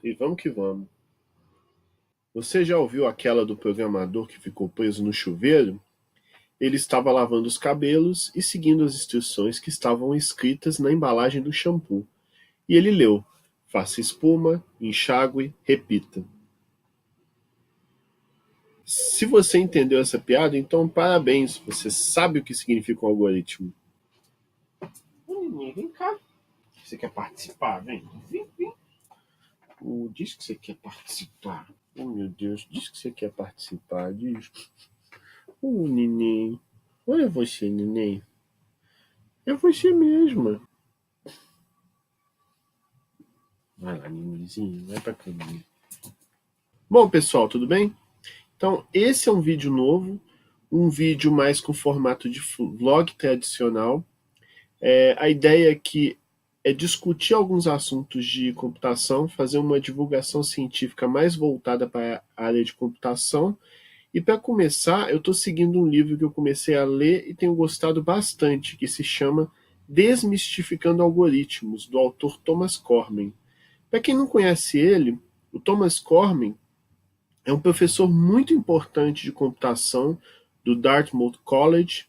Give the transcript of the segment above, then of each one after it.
E vamos que vamos. Você já ouviu aquela do programador que ficou preso no chuveiro? Ele estava lavando os cabelos e seguindo as instruções que estavam escritas na embalagem do shampoo. E ele leu: faça espuma, enxague, repita. Se você entendeu essa piada, então parabéns, você sabe o que significa um algoritmo. Vem cá. Você quer participar? Vem. Diz que você quer participar. Oh, meu Deus, diz que você quer participar. Diz. Neném. Olha você, neném. É você mesma. Vai lá, nenenzinho. Vai pra caminha. Bom, pessoal, tudo bem? Então, esse é um vídeo novo. Um vídeo mais com formato de vlog tradicional. A ideia aqui é discutir alguns assuntos de computação, fazer uma divulgação científica mais voltada para a área de computação. E para começar, eu estou seguindo um livro que eu comecei a ler e tenho gostado bastante, que se chama Desmistificando Algoritmos, do autor Thomas Cormen. Para quem não conhece ele, o Thomas Cormen é um professor muito importante de computação do Dartmouth College,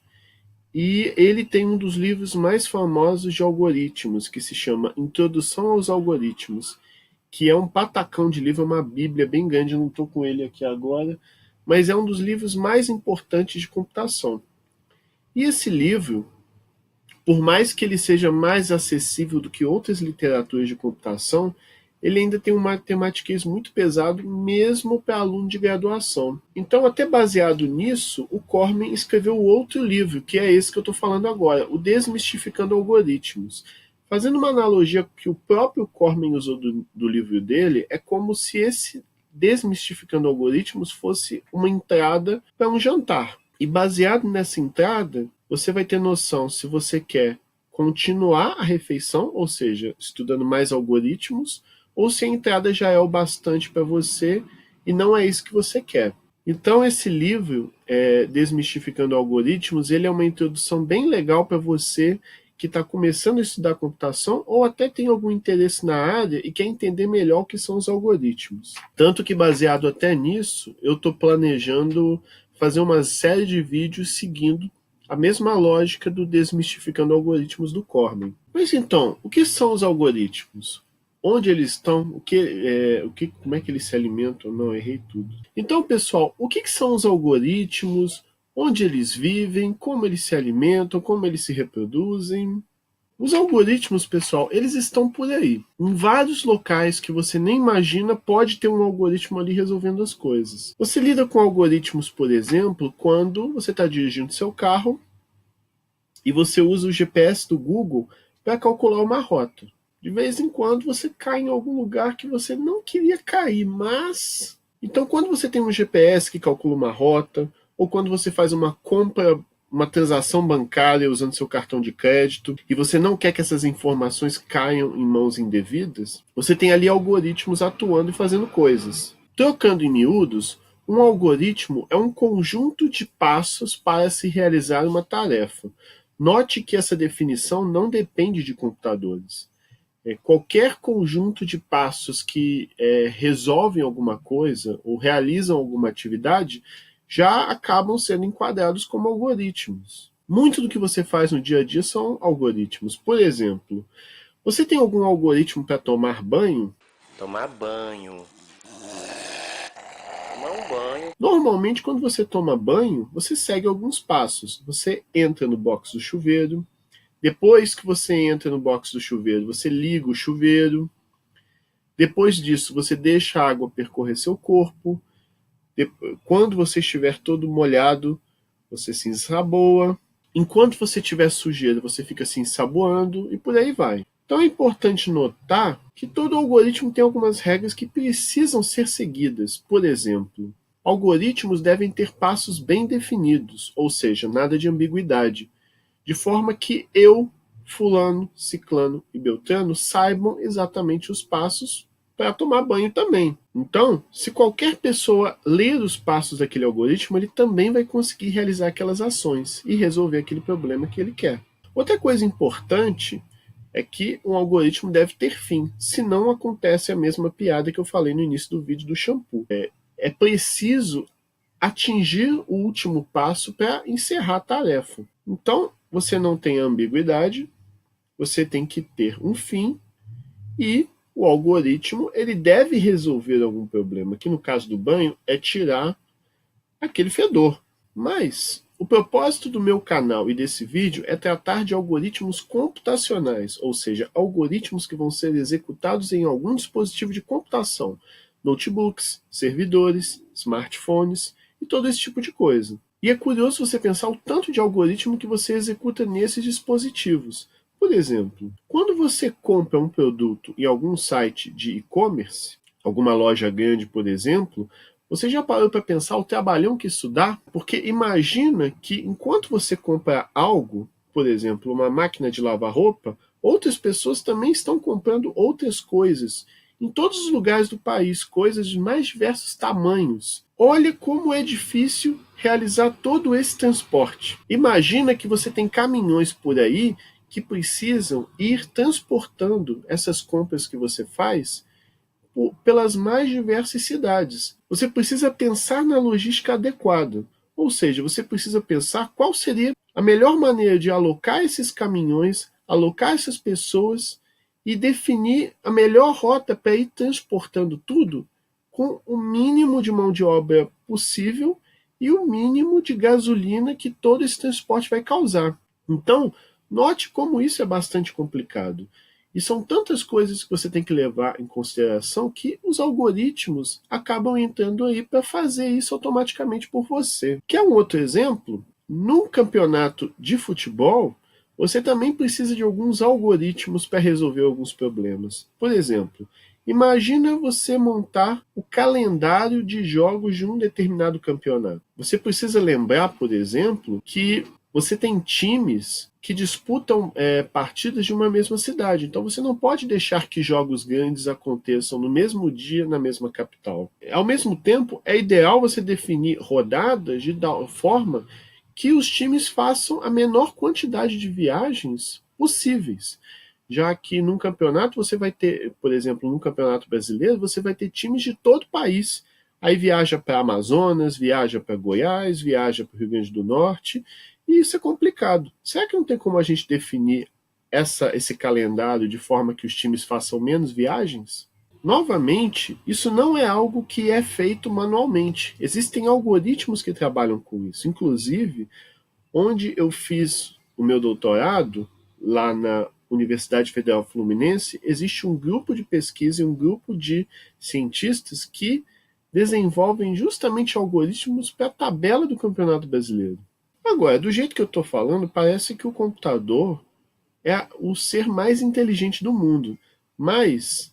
e ele tem um dos livros mais famosos de algoritmos, que se chama Introdução aos Algoritmos, que é um patacão de livro, uma bíblia bem grande, eu não estou com ele aqui agora, mas é um dos livros mais importantes de computação. E esse livro, por mais que ele seja mais acessível do que outras literaturas de computação, ele ainda tem um matematiquês muito pesado, mesmo para aluno de graduação. Então, até baseado nisso, o Cormen escreveu outro livro, que é esse que eu estou falando agora, o Desmistificando Algoritmos. Fazendo uma analogia que o próprio Cormen usou do livro dele, é como se esse Desmistificando Algoritmos fosse uma entrada para um jantar. E baseado nessa entrada, você vai ter noção se você quer continuar a refeição, ou seja, estudando mais algoritmos, ou se a entrada já é o bastante para você e não é isso que você quer. Então esse livro, Desmistificando Algoritmos, ele é uma introdução bem legal para você que está começando a estudar computação ou até tem algum interesse na área e quer entender melhor o que são os algoritmos. Tanto que, baseado até nisso, eu estou planejando fazer uma série de vídeos seguindo a mesma lógica do Desmistificando Algoritmos do Cormen. Mas então, o que são os algoritmos? Onde eles estão? Como é que eles se alimentam? Não, errei tudo. Então, pessoal, o que são os algoritmos? Onde eles vivem? Como eles se alimentam? Como eles se reproduzem? Os algoritmos, pessoal, eles estão por aí. Em vários locais que você nem imagina, pode ter um algoritmo ali resolvendo as coisas. Você lida com algoritmos, por exemplo, quando você está dirigindo seu carro e você usa o GPS do Google para calcular uma rota. De vez em quando você cai em algum lugar que você não queria cair, mas... Então, quando você tem um GPS que calcula uma rota, ou quando você faz uma compra, uma transação bancária usando seu cartão de crédito, e você não quer que essas informações caiam em mãos indevidas, você tem ali algoritmos atuando e fazendo coisas. Trocando em miúdos, um algoritmo é um conjunto de passos para se realizar uma tarefa. Note que essa definição não depende de computadores. Qualquer conjunto de passos que resolvem alguma coisa ou realizam alguma atividade já acabam sendo enquadrados como algoritmos. Muito do que você faz no dia a dia são algoritmos. Por exemplo, você tem algum algoritmo para tomar banho? Tomar banho. Tomar um banho. Normalmente, quando você toma banho, você segue alguns passos. Você entra no box do chuveiro. Depois que você entra no box do chuveiro, você liga o chuveiro. Depois disso, você deixa a água percorrer seu corpo. Quando você estiver todo molhado, você se ensaboa. Enquanto você tiver sujeira, você fica se ensaboando e por aí vai. Então é importante notar que todo algoritmo tem algumas regras que precisam ser seguidas. Por exemplo, algoritmos devem ter passos bem definidos, ou seja, nada de ambiguidade, de forma que eu, fulano, ciclano e beltrano saibam exatamente os passos para tomar banho também. Então, se qualquer pessoa ler os passos daquele algoritmo, ele também vai conseguir realizar aquelas ações e resolver aquele problema que ele quer. Outra coisa importante é que um algoritmo deve ter fim, senão acontece a mesma piada que eu falei no início do vídeo do shampoo. É preciso atingir o último passo para encerrar a tarefa. Então, você não tem ambiguidade, você tem que ter um fim e o algoritmo ele deve resolver algum problema, que no caso do banho é tirar aquele fedor. Mas o propósito do meu canal e desse vídeo é tratar de algoritmos computacionais, ou seja, algoritmos que vão ser executados em algum dispositivo de computação, notebooks, servidores, smartphones e todo esse tipo de coisa. E é curioso você pensar o tanto de algoritmo que você executa nesses dispositivos. Por exemplo, quando você compra um produto em algum site de e-commerce, alguma loja grande, por exemplo, você já parou para pensar o trabalhão que isso dá? Porque imagina que enquanto você compra algo, por exemplo, uma máquina de lavar roupa, outras pessoas também estão comprando outras coisas. Em todos os lugares do país, coisas de mais diversos tamanhos. Olha como é difícil realizar todo esse transporte. Imagina que você tem caminhões por aí que precisam ir transportando essas compras que você faz pelas mais diversas cidades. Você precisa pensar na logística adequada, ou seja, você precisa pensar qual seria a melhor maneira de alocar esses caminhões, alocar essas pessoas e definir a melhor rota para ir transportando tudo com o mínimo de mão de obra possível e o mínimo de gasolina que todo esse transporte vai causar. Então, note como isso é bastante complicado. E são tantas coisas que você tem que levar em consideração que os algoritmos acabam entrando aí para fazer isso automaticamente por você. Quer um outro exemplo? Num campeonato de futebol, você também precisa de alguns algoritmos para resolver alguns problemas. Por exemplo, imagina você montar o calendário de jogos de um determinado campeonato. Você precisa lembrar, por exemplo, que você tem times que disputam partidas de uma mesma cidade. Então você não pode deixar que jogos grandes aconteçam no mesmo dia na mesma capital. Ao mesmo tempo, é ideal você definir rodadas de tal forma que os times façam a menor quantidade de viagens possíveis. Já que num campeonato você vai ter, por exemplo, num campeonato brasileiro, você vai ter times de todo o país. Aí viaja para Amazonas, viaja para Goiás, viaja para o Rio Grande do Norte, e isso é complicado. Será que não tem como a gente definir esse calendário de forma que os times façam menos viagens? Novamente, isso não é algo que é feito manualmente. Existem algoritmos que trabalham com isso. Inclusive, onde eu fiz o meu doutorado, lá na Universidade Federal Fluminense, existe um grupo de pesquisa e um grupo de cientistas que desenvolvem justamente algoritmos para a tabela do Campeonato Brasileiro. Agora, do jeito que eu estou falando, parece que o computador é o ser mais inteligente do mundo. Mas,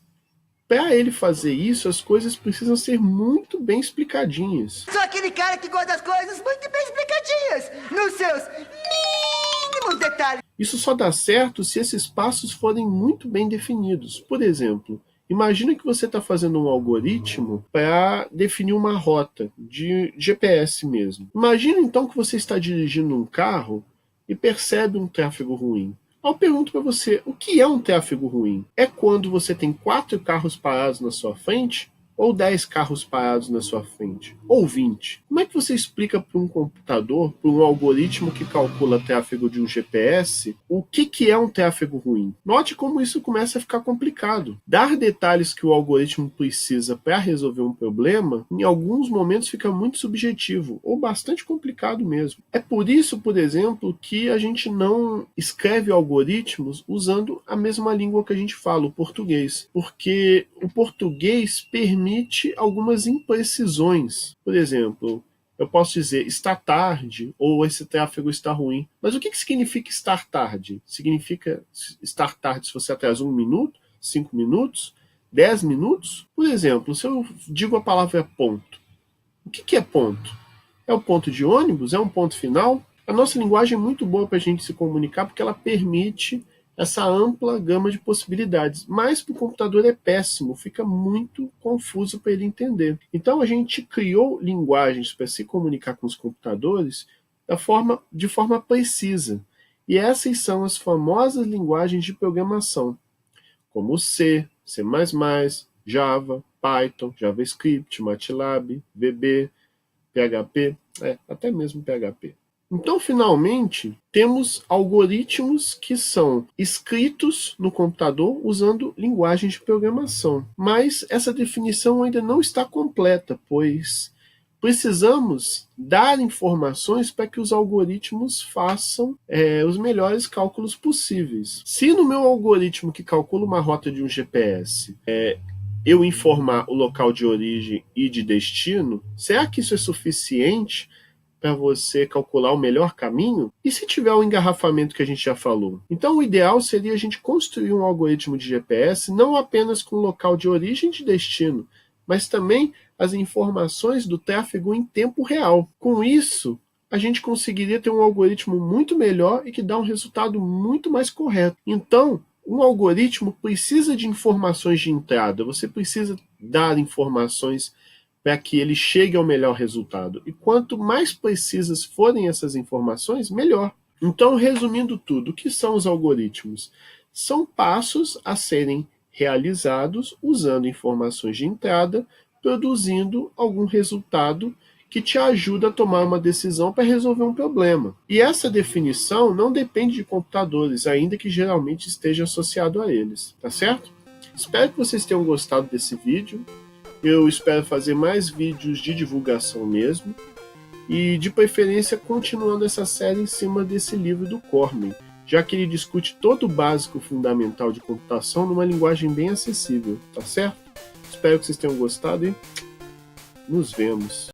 para ele fazer isso, as coisas precisam ser muito bem explicadinhas. Sou aquele cara que gosta das coisas muito bem explicadinhas, nos seus mínimos detalhes. Isso só dá certo se esses passos forem muito bem definidos. Por exemplo, imagina que você está fazendo um algoritmo para definir uma rota de GPS mesmo. Imagina então que você está dirigindo um carro e percebe um tráfego ruim. Eu pergunto para você, o que é um tráfego ruim? É quando você tem 4 carros parados na sua frente? Ou 10 carros parados na sua frente? Ou 20? Como é que você explica para um computador, para um algoritmo que calcula tráfego de um GPS, o que é um tráfego ruim? Note como isso começa a ficar complicado. Dar detalhes que o algoritmo precisa para resolver um problema, em alguns momentos fica muito subjetivo, ou bastante complicado mesmo. É por isso, por exemplo, que a gente não escreve algoritmos usando a mesma língua que a gente fala, o português. Porque o português permite algumas imprecisões. Por exemplo, eu posso dizer está tarde ou esse tráfego está ruim. Mas o que significa estar tarde? Significa estar tarde se você atrasou 1 minuto, 5 minutos, 10 minutos? Por exemplo, se eu digo a palavra ponto, o que é ponto? É o ponto de ônibus? É um ponto final? A nossa linguagem é muito boa para a gente se comunicar porque ela permite essa ampla gama de possibilidades. Mas para o computador é péssimo, fica muito confuso para ele entender. Então a gente criou linguagens para se comunicar com os computadores de forma precisa. E essas são as famosas linguagens de programação, como C, C++, Java, Python, JavaScript, MATLAB, VB, PHP, até mesmo PHP. Então, finalmente, temos algoritmos que são escritos no computador usando linguagens de programação. Mas essa definição ainda não está completa, pois precisamos dar informações para que os algoritmos façam os melhores cálculos possíveis. Se no meu algoritmo que calcula uma rota de um GPS eu informar o local de origem e de destino, será que isso é suficiente para você calcular o melhor caminho? E se tiver o engarrafamento que a gente já falou? Então o ideal seria a gente construir um algoritmo de GPS não apenas com o local de origem e de destino, mas também as informações do tráfego em tempo real. Com isso, a gente conseguiria ter um algoritmo muito melhor e que dá um resultado muito mais correto. Então, um algoritmo precisa de informações de entrada, você precisa dar informações para que ele chegue ao melhor resultado. E quanto mais precisas forem essas informações, melhor. Então, resumindo tudo, o que são os algoritmos? São passos a serem realizados usando informações de entrada, produzindo algum resultado que te ajuda a tomar uma decisão para resolver um problema. E essa definição não depende de computadores, ainda que geralmente esteja associado a eles, tá certo? Espero que vocês tenham gostado desse vídeo. Eu espero fazer mais vídeos de divulgação mesmo, e de preferência continuando essa série em cima desse livro do Cormen, já que ele discute todo o básico fundamental de computação numa linguagem bem acessível, tá certo? Espero que vocês tenham gostado e nos vemos.